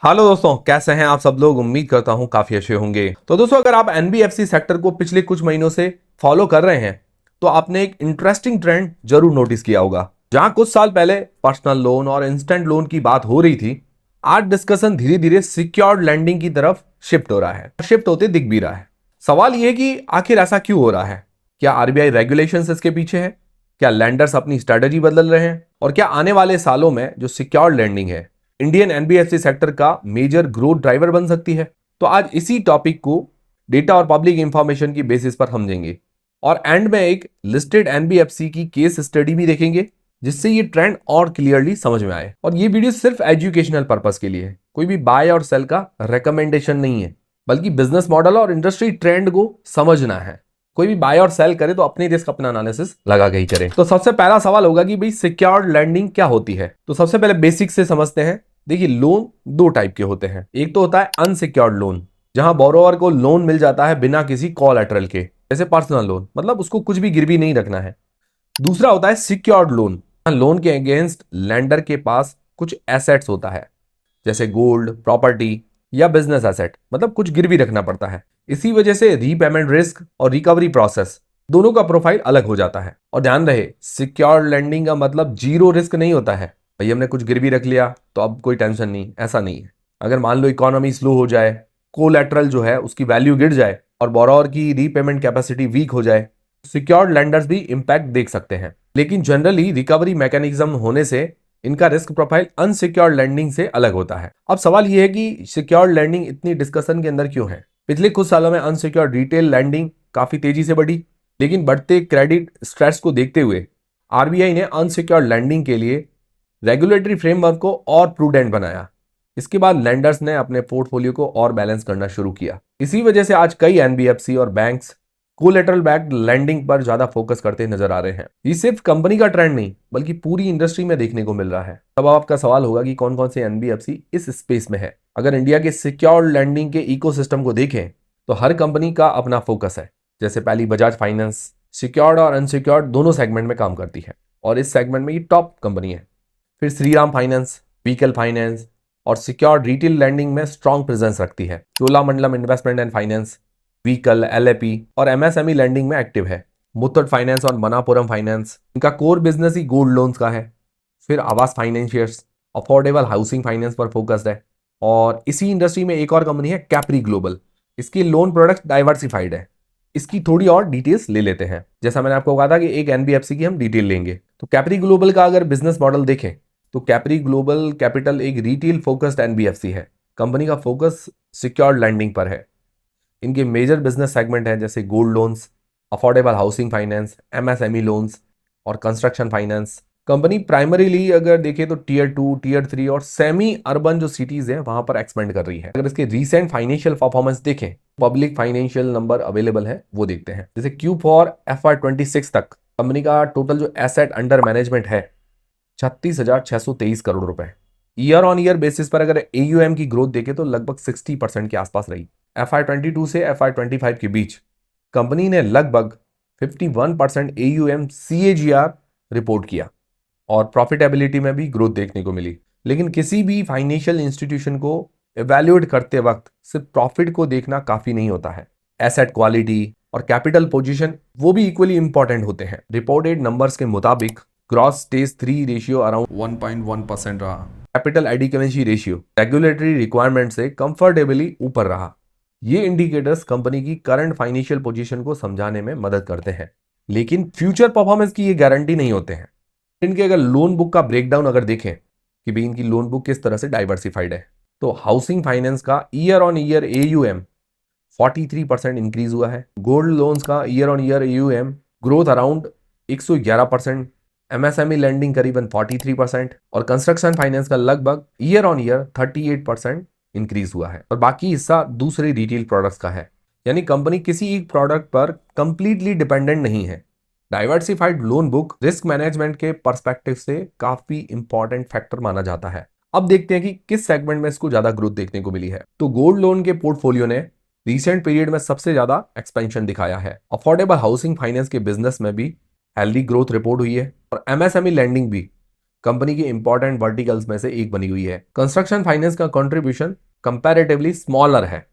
Hello दोस्तों, कैसे हैं आप सब लोग। उम्मीद करता हूं काफी अच्छे होंगे। तो दोस्तों, अगर आप एनबीएफसी सेक्टर को पिछले कुछ महीनों से फॉलो कर रहे हैं तो आपने एक इंटरेस्टिंग ट्रेंड जरूर नोटिस किया होगा। जहां कुछ साल पहले पर्सनल लोन और इंस्टेंट लोन की बात हो रही थी, आज डिस्कशन धीरे धीरे सिक्योर्ड लैंडिंग की तरफ शिफ्ट हो रहा है। शिफ्ट होते दिख भी रहा है। सवाल यह है कि आखिर ऐसा क्यों हो रहा है। क्या आरबीआई रेगुलेशंस इसके पीछे है? क्या लैंडर्स अपनी स्ट्रेटजी बदल रहे हैं? और क्या आने वाले सालों में जो सिक्योर्ड लैंडिंग है इंडियन एनबीएफसी सेक्टर का मेजर ग्रोथ ड्राइवर बन सकती है? तो आज इसी टॉपिक को डेटा और पब्लिक इंफॉर्मेशन की बेसिस पर समझेंगे और एंड में एक लिस्टेड एनबीएफसी की केस स्टडी भी देखेंगे, जिससे ये ट्रेंड और क्लियरली समझ में आए। और ये वीडियो सिर्फ एजुकेशनल पर्पस के लिए है, कोई भी बाय और सेल का रिकमेंडेशन नहीं है, बल्कि बिजनेस मॉडल और इंडस्ट्री ट्रेंड को समझना है। कोई भी बाय और सेल करे तो अपने रिस्क अपना एनालिसिस लगा के ही करे। तो सबसे पहला सवाल होगा कि भाई सिक्योर्ड लैंडिंग क्या होती है। तो सबसे पहले बेसिक से समझते हैं। देखिए, लोन दो टाइप के होते हैं। एक तो होता है अनसिक्योर्ड लोन, जहां बोरोवर को लोन मिल जाता है बिना किसी कोलैटरल के, जैसे पर्सनल लोन, मतलब उसको कुछ भी गिरवी नहीं रखना है। दूसरा होता है सिक्योर्ड लोन। लोन के अगेंस्ट लैंडर के पास कुछ एसेट्स होता है, जैसे गोल्ड, प्रॉपर्टी या बिजनेस एसेट, मतलब कुछ गिरवी रखना पड़ता है। इसी वजह से रीपेमेंट रिस्क और रिकवरी प्रोसेस दोनों का प्रोफाइल अलग हो जाता है। और ध्यान रहे, सिक्योर्ड लैंडिंग का मतलब जीरो रिस्क नहीं होता है। भाई हमने कुछ गिरवी रख लिया तो अब कोई टेंशन नहीं, ऐसा नहीं है। अगर मान लो इकोनॉमी स्लो हो जाए, कोलैटरल जो है उसकी वैल्यू गिर जाए और बोरोवर की रीपेमेंट कैपेसिटी वीक हो जाए, सिक्योर्ड लैंडर्स भी इंपैक्ट देख सकते हैं। लेकिन जनरली रिकवरी मैकेनिज्म होने से इनका रिस्क प्रोफाइल अनसिक्योर्ड लैंडिंग से अलग होता है। अब सवाल यह है कि सिक्योर्ड लैंडिंग इतनी डिस्कशन के अंदर क्यों है। पिछले कुछ सालों में अनसिक्योर्ड रिटेल लैंडिंग काफी तेजी से बढ़ी, लेकिन बढ़ते क्रेडिट स्ट्रेस को देखते हुए आरबीआई ने अनसिक्योर्ड लैंडिंग के लिए रेगुलेटरी फ्रेमवर्क को और प्रूडेंट बनाया। इसके बाद लैंडर्स ने अपने पोर्टफोलियो को और बैलेंस करना शुरू किया। इसी वजह से आज कई एनबीएफसी और बैंक्स कोलेटरल बैक्ड लैंडिंग पर ज्यादा फोकस करते नजर आ रहे हैं। ये सिर्फ कंपनी का ट्रेंड नहीं, बल्कि पूरी इंडस्ट्री में देखने को मिल रहा है। अब आपका सवाल होगा कि कौन कौन से एनबीएफसी इस स्पेस में है। अगर इंडिया के सिक्योर्ड लैंडिंग के इकोसिस्टम को देखें तो हर कंपनी का अपना फोकस है। जैसे पहली बजाज फाइनेंस सिक्योर्ड और अनसिक्योर्ड दोनों सेगमेंट में काम करती है और इस सेगमेंट में ये टॉप कंपनी है। फिर श्रीराम फाइनेंस, व्हीकल फाइनेंस और सिक्योर्ड रिटेल लैंडिंग में स्ट्रॉन्ग प्रेजेंस रखती है। Cholamandalam investment and finance vehicle, LAP और एमएसएमई लैंडिंग में एक्टिव है। मुथूट फाइनेंस और मनापुरम फाइनेंस, इनका कोर बिजनेस ही गोल्ड लोन्स का है। फिर आवास फाइनेंशियर्स अफोर्डेबल हाउसिंग फाइनेंस पर फोकस्ड है। और इसी इंडस्ट्री में एक और कंपनी है कैप्री ग्लोबल। इसकी लोन प्रोडक्ट डाइवर्सिफाइड है। इसकी थोड़ी और डिटेल्स ले लेते हैं। जैसा मैंने आपको कहा था कि एक एनबीएफसी की हम डिटेल लेंगे, तो कैप्री ग्लोबल का अगर बिजनेस मॉडल देखें तो कैप्री ग्लोबल कैपिटल एक रिटेल फोकस्ड एनबीएफसी है। कंपनी का फोकस सिक्योर्ड लैंडिंग पर है। इनके मेजर बिजनेस सेगमेंट हैं जैसे gold loans, affordable housing finance, MSME loans और कंस्ट्रक्शन फाइनेंस। कंपनी प्राइमरीली अगर देखें तो टीयर 2, टीयर 3 और सेमी अर्बन जो सिटीज हैं वहां पर एक्सपेंड कर रही है। अगर इसके रीसेंट फाइनेंशियल परफॉर्मेंस देखें, पब्लिक फाइनेंशियल नंबर अवेलेबल है वो देखते हैं। जैसे Q4 FY26 तक कंपनी का टोटल जो एसेट अंडर मैनेजमेंट है 36,623 करोड़ रुपए। ईयर ऑन ईयर बेसिस पर अगर एयूएम की ग्रोथ देखें तो लगभग 60% के आसपास रही। FY22 से FY25 के बीच कंपनी ने लगभग 51% एयूएम CAGR रिपोर्ट किया और प्रॉफिटेबिलिटी में भी ग्रोथ देखने को मिली। लेकिन किसी भी फाइनेंशियल इंस्टीट्यूशन को एवेल्युएट करते वक्त सिर्फ प्रॉफिट को देखना काफी नहीं होता है। एसेट क्वालिटी और कैपिटल पोजीशन वो भी इक्वली इंपॉर्टेंट होते हैं। रिपोर्टेड नंबर्स के मुताबिक ग्रॉस स्टेज 3 रेशियो अराउंड 1.1% रहा। कैपिटल एडिक्वेंसी रेशियो रेगुलेटरी रिक्वायरमेंट से कंफर्टेबली ऊपर रहा। ये इंडिकेटर्स कंपनी की करंट फाइनेंशियल पोजीशन को समझाने में मदद करते हैं, लेकिन फ्यूचर परफॉर्मेंस की ये गारंटी नहीं होते हैं। इनके अगर लोन बुक का ब्रेकडाउन अगर देखें कि भाई इनकी लोन बुक किस तरह से डाइवर्सिफाइड है, तो हाउसिंग फाइनेंस का year on year AUM 43% increase हुआ है। गोल्ड लोन्स का year on year AUM growth around 111%, MSME lending करीबन 43% और कंस्ट्रक्शन फाइनेंस का लगभग ईयर ऑन ईयर 38% इंक्रीज हुआ है। और बाकी हिस्सा दूसरे रिटेल प्रोडक्ट्स का है। यानी कंपनी किसी एक प्रोडक्ट पर कंप्लीटली डिपेंडेंट नहीं है। Diversified loan book risk management के पर्सपेक्टिव से काफी इंपॉर्टेंट फैक्टर माना जाता है। अब देखते हैं कि किस सेगमेंट में इसको ज्यादा ग्रोथ देखने को मिली है। तो गोल्ड लोन के पोर्टफोलियो ने रिसेंट पीरियड में सबसे ज्यादा एक्सपेंशन दिखाया है। अफोर्डेबल हाउसिंग फाइनेंस के बिजनेस में भी हेल्दी ग्रोथ रिपोर्ट हुई है और एमएसएमई लैंडिंग भी कंपनी के इंपॉर्टेंट वर्टिकल्स में से एक बनी हुई है। कंस्ट्रक्शन फाइनेंस का कंट्रीब्यूशन कंपैरेटिवली स्मॉलर है,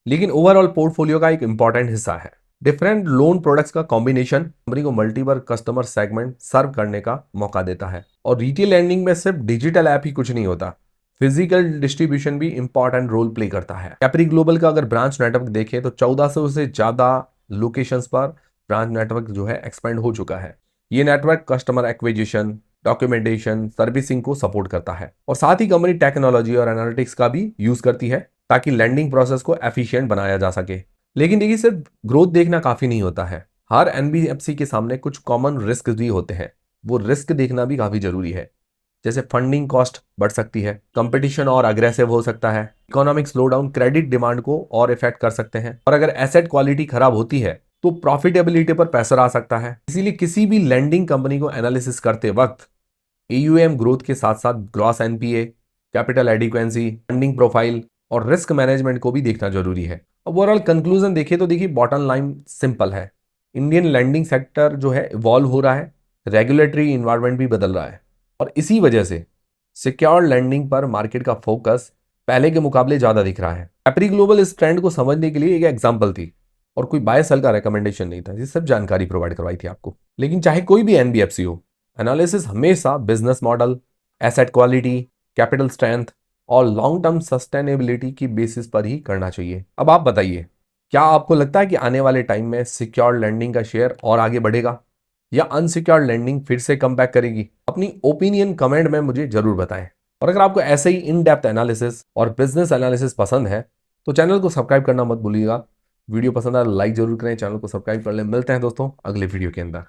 लेकिन ओवरऑल पोर्टफोलियो का एक इंपॉर्टेंट हिस्सा है। डिफरेंट लोन प्रोडक्ट्स का कॉम्बिनेशन कंपनी को मल्टीपल कस्टमर सेगमेंट सर्व करने का मौका देता है। और रिटेल लैंडिंग में सिर्फ डिजिटल ऐप ही कुछ नहीं होता, फिजिकल डिस्ट्रीब्यूशन भी इंपॉर्टेंट रोल प्ले करता है। कैपरी ग्लोबल का अगर ब्रांच नेटवर्क देखें तो 1400 से ज्यादा लोकेशंस पर ब्रांच नेटवर्क जो है एक्सपेंड हो चुका है। ये network customer acquisition, documentation, servicing को सपोर्ट करता है। और साथ ही कंपनी टेक्नोलॉजी और एनालिटिक्स का भी यूज करती है ताकि लैंडिंग प्रोसेस को एफिशिएंट बनाया जा सके। लेकिन देखिए, सिर्फ ग्रोथ देखना काफी नहीं होता है। हर एनबीएफसी के सामने कुछ कॉमन रिस्क भी होते हैं, वो रिस्क देखना भी काफी जरूरी है। जैसे फंडिंग कॉस्ट बढ़ सकती है, कंपटीशन और अग्रेसिव हो सकता है, इकोनॉमिक स्लोडाउन क्रेडिट डिमांड को और इफेक्ट कर सकते हैं, और अगर एसेट क्वालिटी खराब होती है तो प्रॉफिटेबिलिटी पर प्रेशर आ सकता है। इसीलिए किसी भी लैंडिंग कंपनी को एनालिसिस करते वक्त एयूएम ग्रोथ के साथ साथ gross NPA, capital adequacy, funding profile और रिस्क मैनेजमेंट को भी देखना जरूरी है। ओवरऑल कंक्लूजन देखिए तो देखिए, बॉटम लाइन सिंपल है। इंडियन लैंडिंग सेक्टर जो है इवॉल्व हो रहा है, रेगुलेटरी इन्वायरमेंट भी बदल रहा है, और इसी वजह से सिक्योर लैंडिंग पर मार्केट का फोकस पहले के मुकाबले ज्यादा दिख रहा है। कैपरी ग्लोबल इस ट्रेंड को समझने के लिए एक एग्जांपल थी, और कोई बाय सेल का रिकमेंडेशन नहीं था, ये सब जानकारी प्रोवाइड करवाई थी आपको। लेकिन चाहे कोई भी एनबीएफसी हो, एनालिसिस हमेशा business model, asset quality, capital strength और लॉन्ग टर्म सस्टेनेबिलिटी की बेसिस पर ही करना चाहिए। अब आप बताइए, क्या आपको लगता है कि आने वाले टाइम में सिक्योर लैंडिंग का शेयर और आगे बढ़ेगा या अनसिक्योर्ड लैंडिंग फिर से कम बैक करेगी? अपनी ओपिनियन कमेंट में मुझे जरूर बताएं। और अगर आपको ऐसे ही इन डेप्थ एनालिसिस और बिजनेस एनालिसिस पसंद है तो चैनल को सब्सक्राइब करना मत भूलिएगा। वीडियो पसंद आए लाइक जरूर करें, चैनल को सब्सक्राइब कर लें। मिलते हैं दोस्तों अगले वीडियो के अंदर।